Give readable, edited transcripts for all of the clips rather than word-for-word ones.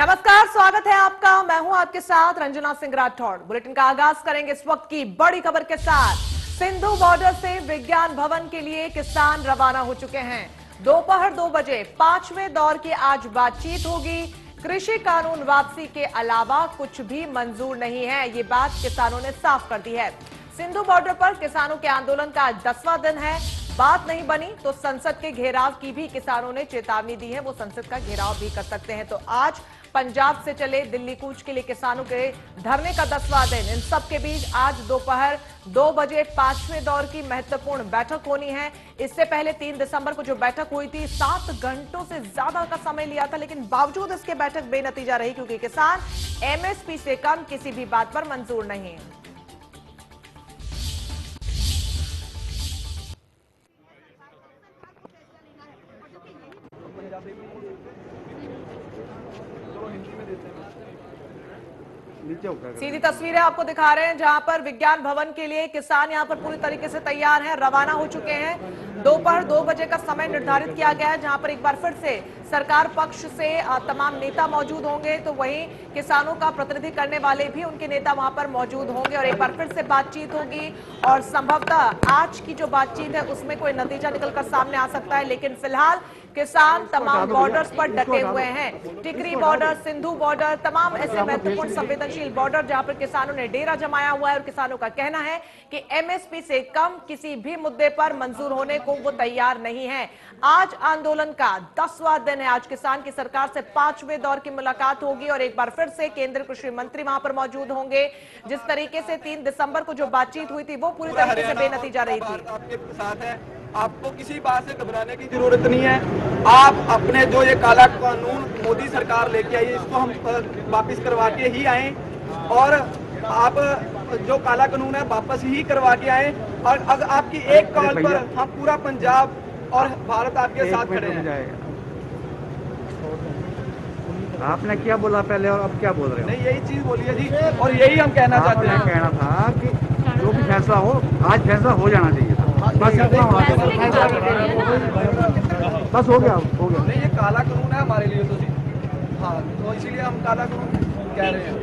नमस्कार, स्वागत है आपका। मैं हूं आपके साथ रंजना सिंह राठौड़। बुलेटिन का आगाज करेंगे इस वक्त की बड़ी खबर के साथ। सिंधु बॉर्डर से विज्ञान भवन के लिए किसान रवाना हो चुके हैं। दोपहर 2 बजे 5वें दौर की आज बातचीत होगी। कृषि कानून वापसी के अलावा कुछ भी मंजूर नहीं है, ये बात किसानों ने साफ कर दी है। सिंधु बॉर्डर पर किसानों के आंदोलन का आज 10वां दिन है। बात नहीं बनी तो संसद के घेराव की भी किसानों ने चेतावनी दी है, वो संसद का घेराव भी कर सकते हैं। तो आज पंजाब से चले दिल्ली कूच के लिए किसानों के धरने का 10वां दिन। इन सब के बीच आज दोपहर 2 बजे 5वें दौर की महत्वपूर्ण बैठक होनी है। इससे पहले 3 दिसंबर को जो बैठक हुई थी 7 घंटों से ज्यादा का समय लिया था, लेकिन बावजूद इसके बैठक बेनतीजा रही क्योंकि किसान एमएसपी से कम किसी भी बात पर मंजूर नहीं है। सीधी तस्वीरें आपको दिखा रहे हैं जहां पर विज्ञान भवन के लिए किसान यहां पर पूरी तरीके से तैयार हैं, रवाना हो चुके हैं। दोपहर 2 बजे का समय निर्धारित किया गया है, जहां पर एक बार फिर से सरकार पक्ष से तमाम नेता मौजूद होंगे, तो वहीं किसानों का प्रतिनिधि करने वाले भी उनके नेता वहां पर मौजूद होंगे और एक बार फिर से बातचीत होगी। और संभवतः आज की जो बातचीत है उसमें कोई नतीजा निकलकर सामने आ सकता है, लेकिन फिलहाल किसान तमाम बॉर्डर्स पर डटे हुए हैं। टिकरी बॉर्डर, सिंधु बॉर्डर, तमाम ऐसे महत्वपूर्ण संवेदनशील बॉर्डर जहां पर किसानों ने डेरा जमाया हुआ है और किसानों का कहना है कि एमएसपी से कम किसी भी मुद्दे पर मंजूर होने को वो तैयार नहीं है। आज आंदोलन का 10वां दिन है। आज किसान की सरकार से 5वें दौर की मुलाकात होगी और एक बार फिर से केंद्रीय कृषि मंत्री वहां पर मौजूद होंगे। जिस तरीके से 3 दिसंबर को जो बातचीत हुई थी वो पूरी तरीके से बेनतीजा रही थी। आपके साथ है, आपको किसी बात से घबराने की जरूरत नहीं है। आप अपने जो ये काला कानून मोदी सरकार लेके आई है इसको हम वापस करवा के ही आए और आप जो काला कानून है वापस ही करवा के आए। और अगर आपकी एक कॉल पर हम पूरा पंजाब और भारत आपके साथ खड़े हैं। आपने क्या बोला पहले और अब क्या बोल रहे हो? नहीं, यही चीज बोली है जी और यही हम कहना चाहते हैं। कहना था कि जो भी फैसला हो आज फैसला हो जाना चाहिए था। बस बस हो गया नहीं, ये काला कानून है हमारे लिए तो जी। हाँ, तो इसीलिए हम काला कानून कह रहे हैं।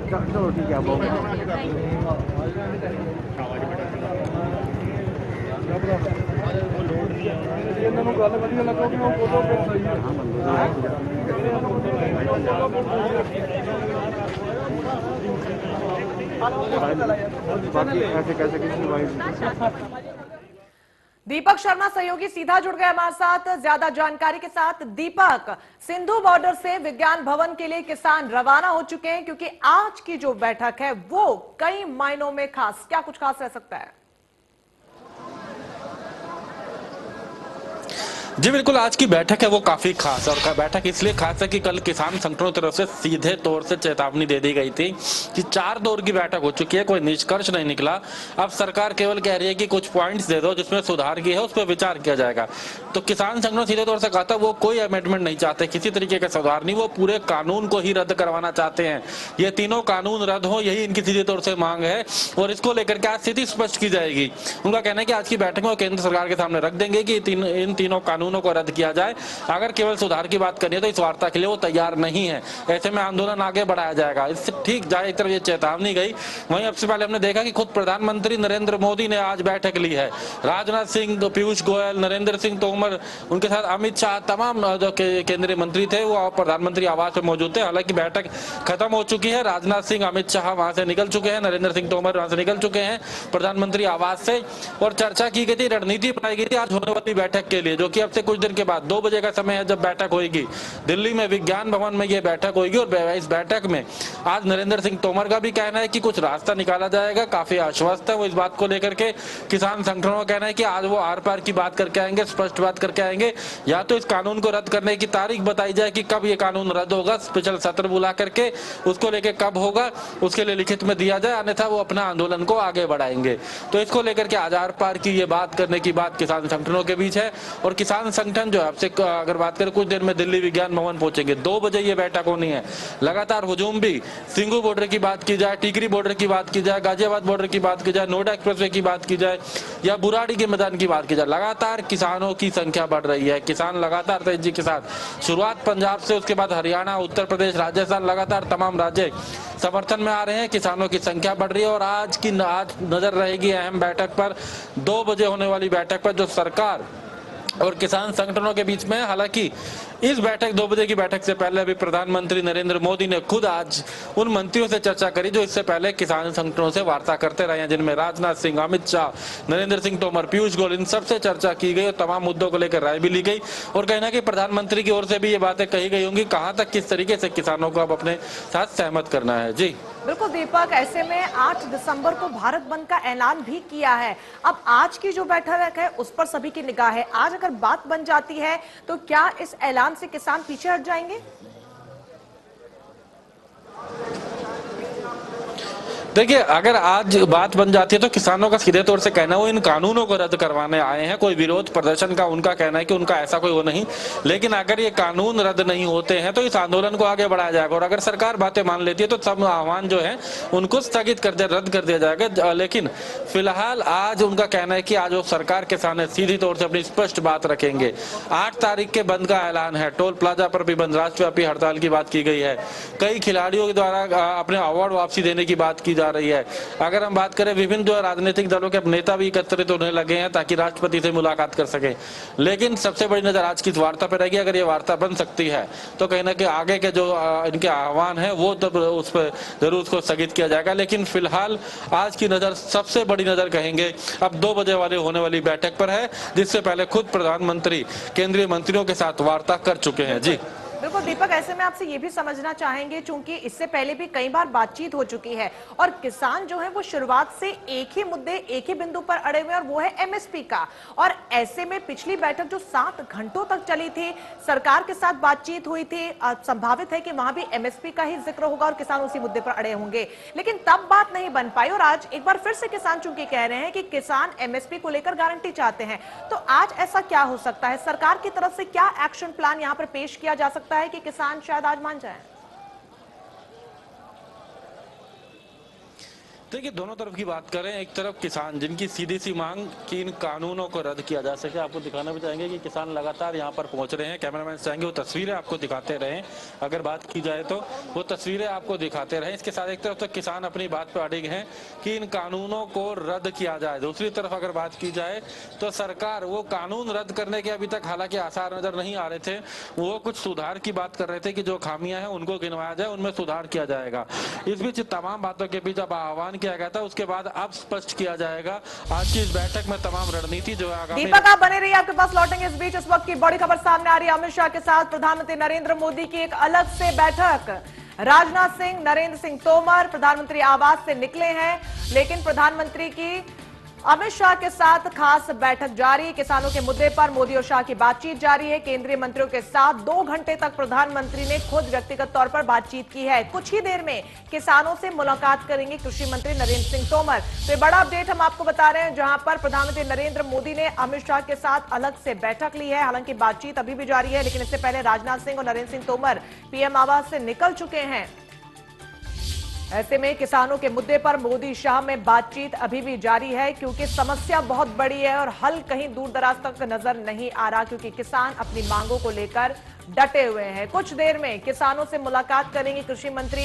चलो ठीक है। दीपक शर्मा सहयोगी सीधा जुड़ गए हमारे साथ ज्यादा जानकारी के साथ। दीपक, सिंधु बॉर्डर से विज्ञान भवन के लिए किसान रवाना हो चुके हैं क्योंकि आज की जो बैठक है वो कई मायनों में खास, क्या कुछ खास रह सकता है? जी बिल्कुल, आज की बैठक है वो काफी खास है और बैठक इसलिए खास है कि कल किसान संगठनों की तरफ से सीधे तौर से चेतावनी दे दी गई थी कि 4 दौर की बैठक हो चुकी है, कोई निष्कर्ष नहीं निकला। अब सरकार केवल कह रही है कि कुछ पॉइंट्स दे दो जिसमें सुधार की है, उस पर विचार किया जाएगा। तो किसान संगठनों सीधे तौर से कहा था वो कोई अमेंडमेंट नहीं चाहते, किसी तरीके का सुधार नहीं, वो पूरे कानून को ही रद्द करवाना चाहते हैं। ये तीनों कानून रद्द हो, यही इनकी सीधे तौर से मांग है और इसको लेकर के आज स्थिति स्पष्ट की जाएगी। उनका कहना है कि आज की बैठक में वो केंद्र सरकार के सामने रख देंगे कि इन तीनों कानूनों को रद्द किया जाए। अगर केवल सुधार की बात करनी है तो इस वार्ता के लिए वो तैयार नहीं है। ऐसे में आंदोलन आगे बढ़ाया जाएगा। इससे ठीक जाए एक तरफ ये चेतावनी गई, वहीं अब से पहले हमने देखा कि खुद प्रधानमंत्री नरेंद्र मोदी ने आज बैठक ली है। राजनाथ सिंह, पीयूष गोयल, नरेंद्र सिंह तोमर, उनके साथ अमित शाह, तमाम जो केंद्रीय मंत्री थे वो प्रधानमंत्री आवास में मौजूद थे। हालांकि बैठक खत्म हो चुकी है। राजनाथ सिंह, अमित शाह वहां से निकल चुके हैं, नरेंद्र सिंह तोमर वहां से निकल चुके हैं प्रधानमंत्री आवास से और चर्चा की गई थी, रणनीति बनाई गई थी आज होने वाली बैठक के लिए, जो कि अब से कुछ दिन के बाद 2 बजे का समय है जब बैठक होगी। दिल्ली में विज्ञान भवन में यह बैठक होगी और इस बैठक में आज नरेंद्र सिंह तोमर का भी कहना है कि कुछ रास्ता निकाला जाएगा। काफी आश्वस्त है वो इस बात को लेकर के। किसान संगठनों का कहना है कि आज वो आर पार की बात करके आएंगे, स्पष्ट बात करके आएंगे। या तो इस कानून को रद्द करने की तारीख बताई जाए कि कब ये कानून रद्द होगा, स्पेशल सत्र बुला करके उसको लेकर कब होगा उसके लिए लिखित में दिया जाए, अन्यथा वो अपना आंदोलन को आगे बढ़ाएंगे। तो इसको लेकर के आज आर पार की ये बात करने की बात किसान संगठनों के बीच है और किसान किसान संगठन जो है आपसे अगर बात करें कुछ देर में दिल्ली विज्ञान भवन पहुंचेंगे, 2 बजे ये बैठक होनी है। लगातार हुजूम भी, सिंघू बॉर्डर की बात की जाए, टिकरी बॉर्डर की बात की जाए, गाजियाबाद बॉर्डर की बात की जाए, नोएडा एक्सप्रेसवे की बात की जाए या बुराड़ी के मैदान की बात की जाए, लगातार किसानों की संख्या बढ़ रही है। किसान लगातार तेजी के साथ, शुरुआत पंजाब से, उसके बाद हरियाणा, उत्तर प्रदेश, राजस्थान, लगातार तमाम राज्य समर्थन में आ रहे हैं। किसानों की संख्या बढ़ रही है और आज नजर रहेगी अहम बैठक पर, 2 बजे होने वाली बैठक पर, जो सरकार और किसान संगठनों के बीच में। हालांकि इस बैठक 2 बजे की बैठक से पहले अभी प्रधानमंत्री नरेंद्र मोदी ने खुद आज उन मंत्रियों से चर्चा करी जो इससे पहले किसान संगठनों से वार्ता करते रहे हैं, जिनमें राजनाथ सिंह, अमित शाह, नरेंद्र सिंह तोमर, पीयूष गोयल, इन सबसे चर्चा की गई और तमाम मुद्दों को लेकर राय भी ली गई। और कहीं ना कहीं प्रधानमंत्री की ओर से भी ये बातें कही गई होंगी कहां तक किस तरीके से किसानों को अब अपने साथ सहमत करना है। जी बिल्कुल दीपक, ऐसे में 8 दिसंबर को भारत बंद का ऐलान भी किया है। अब आज की जो बैठक है उस पर सभी की निगाह है। आज अगर बात बन जाती है तो क्या इस ऐलान से किसान पीछे हट जाएंगे? देखिए, अगर आज बात बन जाती है तो किसानों का सीधे तौर से कहना है वो इन कानूनों को रद्द करवाने आए हैं। कोई विरोध प्रदर्शन का उनका कहना है कि उनका ऐसा कोई वो नहीं, लेकिन अगर ये कानून रद्द नहीं होते हैं तो इस आंदोलन को आगे बढ़ाया जाएगा। और अगर सरकार बातें मान लेती है तो सब आह्वान जो है उनको स्थगित कर दिया, रद्द कर दिया जाएगा। लेकिन फिलहाल आज उनका कहना है कि आज वो सरकार के सामने सीधी तौर से अपनी स्पष्ट बात रखेंगे। 8 तारीख के बंद का ऐलान है, टोल प्लाजा पर भी बंद, राष्ट्रव्यापी हड़ताल की बात की गई है, कई खिलाड़ियों के द्वारा अपने अवार्ड वापसी देने की बात की जा रही है। अगर हम बात करें, विभिन्न जो राजनीतिक दलों के नेता भी एकत्रित होने लगे हैं ताकि राष्ट्रपति से मुलाकात कर सके। लेकिन सबसे बड़ी नजर आज की इस वार्ता पर रहेगी। अगर ये वार्ता बन सकती है तो कहीं ना कहीं आगे के जो इनके आह्वान है वो तब उस पर जरूर उसको स्थगित किया जाएगा। लेकिन फिलहाल आज की नजर, सबसे बड़ी नजर कहेंगे, अब 2 बजे वाले होने वाली बैठक पर है, जिससे पहले खुद प्रधानमंत्री केंद्रीय मंत्रियों के साथ वार्ता कर चुके हैं। जी बिल्कुल दीपक, ऐसे में आपसे ये भी समझना चाहेंगे, चूंकि इससे पहले भी कई बार बातचीत हो चुकी है और किसान जो है वो शुरुआत से एक ही मुद्दे, एक ही बिंदु पर अड़े हुए हैं और वो है एमएसपी का। और ऐसे में पिछली बैठक जो 7 घंटों तक चली थी, सरकार के साथ बातचीत हुई थी, संभावित है कि वहां भी एमएसपी का ही जिक्र होगा और किसान उसी मुद्दे पर अड़े होंगे, लेकिन तब बात नहीं बन पाई। और आज एक बार फिर से किसान चूंकि कह रहे हैं कि किसान एमएसपी को लेकर गारंटी चाहते हैं, तो आज ऐसा क्या हो सकता है? सरकार की तरफ से क्या एक्शन प्लान यहां पर पेश किया जा सकता है कि किसान शायद आज मान जाए? देखिए, दोनों तरफ की बात करें, एक तरफ किसान जिनकी सीधी सी मांग कि इन कानूनों को रद्द किया जा सके। आपको दिखाना भी चाहेंगे कि किसान लगातार यहां पर पहुंच रहे हैं, कैमरामैन चाहेंगे वो तस्वीरें आपको दिखाते रहें। अगर बात की जाए तो वो तस्वीरें आपको दिखाते रहें। इसके साथ एक तरफ तो किसान अपनी बात पर अड़िग हैं कि इन कानूनों को रद्द किया जाए, दूसरी तरफ अगर बात की जाए तो सरकार वो कानून रद्द करने के अभी तक हालांकि आसार नजर नहीं आ रहे थे, वो कुछ सुधार की बात कर रहे थे कि जो खामियां हैं उनको गिनवाया जाए, उनमें सुधार किया जाएगा। इस बीच तमाम बातों के बीच अब आह्वान किया गया था, उसके बाद अब स्पष्ट किया जाएगा आज की इस बैठक में तमाम रणनीति जो है आगामी। दीपक, आप बने रहिए, आपके पास लौटेंगे। इस बीच इस वक्त की बड़ी खबर सामने आ रही है, अमित शाह के साथ प्रधानमंत्री नरेंद्र मोदी की एक अलग से बैठक। राजनाथ सिंह, नरेंद्र सिंह तोमर प्रधानमंत्री आवास से निकले हैं, लेकिन प्रधानमंत्री की अमित शाह के साथ खास बैठक जारी। किसानों के मुद्दे पर मोदी और शाह की बातचीत जारी है। केंद्रीय मंत्रियों के साथ 2 घंटे तक प्रधानमंत्री ने खुद व्यक्तिगत तौर पर बातचीत की है। कुछ ही देर में किसानों से मुलाकात करेंगे कृषि मंत्री नरेंद्र सिंह तोमर। तो बड़ा अपडेट हम आपको बता रहे हैं, जहां पर प्रधानमंत्री नरेंद्र मोदी ने अमित शाह के साथ अलग से बैठक ली है। हालांकि बातचीत अभी भी जारी है, लेकिन इससे पहले राजनाथ सिंह और नरेंद्र सिंह तोमर पीएम आवास से निकल चुके हैं। ऐसे में किसानों के मुद्दे पर मोदी शाह में बातचीत अभी भी जारी है, क्योंकि समस्या बहुत बड़ी है और हल कहीं दूर दराज तक नजर नहीं आ रहा, क्योंकि किसान अपनी मांगों को लेकर डटे हुए हैं। कुछ देर में किसानों से मुलाकात करेंगे कृषि मंत्री।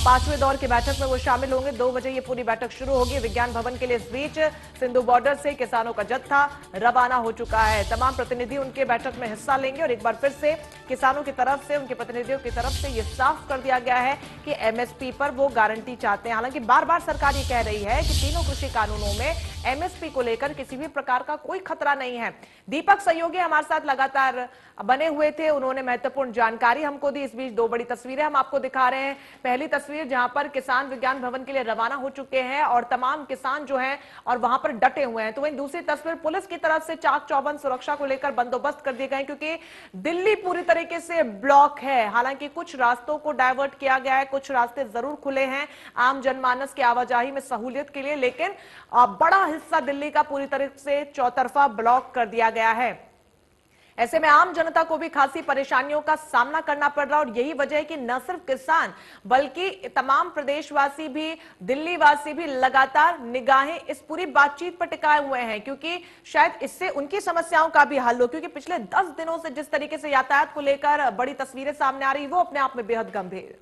5वें दौर की बैठक में वो शामिल होंगे। 2 बजे ये पूरी बैठक शुरू होगी विज्ञान भवन के लिए। इस बीच सिंधु बॉर्डर से किसानों का जत्था रवाना हो चुका है। तमाम प्रतिनिधि उनके बैठक में हिस्सा लेंगे और एक बार फिर से किसानों की तरफ से, उनके प्रतिनिधियों की तरफ से ये साफ कर दिया गया है कि एमएसपी पर वो गारंटी चाहते हैं। हालांकि बार बार सरकार ये कह रही है कि तीनों कृषि कानूनों में एमएसपी को लेकर किसी भी प्रकार का कोई खतरा नहीं है। दीपक सहयोगी हमारे साथ लगातार बने हुए थे, उन्होंने महत्वपूर्ण जानकारी हमको दी। इस बीच 2 बड़ी तस्वीरें हम आपको दिखा रहे हैं। पहली तस्वीर जहां पर किसान विज्ञान भवन के लिए रवाना हो चुके हैं और तमाम किसान जो हैं और वहां पर डटे हुए हैं। तो वहीं दूसरी तस्वीर पुलिस की तरफ से चाक चौबंद सुरक्षा को लेकर बंदोबस्त कर दिए गए, क्योंकि दिल्ली पूरी तरीके से ब्लॉक है। हालांकि कुछ रास्तों को डायवर्ट किया गया है, कुछ रास्ते जरूर खुले हैं आम जनमानस की आवाजाही में सहूलियत के लिए, लेकिन बड़ा हिस्सा दिल्ली का पूरी तरह से चौतरफा ब्लॉक कर दिया गया है। ऐसे में आम जनता को भी खासी परेशानियों का सामना करना पड़ रहा है और यही वजह है कि न सिर्फ किसान बल्कि तमाम प्रदेशवासी भी, दिल्ली वासी भी लगातार निगाहें इस पूरी बातचीत पर टिकाए हुए हैं, क्योंकि शायद इससे उनकी समस्याओं का भी हल हो। क्योंकि पिछले 10 दिनों से जिस तरीके से यातायात को लेकर बड़ी तस्वीरें सामने आ रही वो अपने आप में बेहद गंभीर।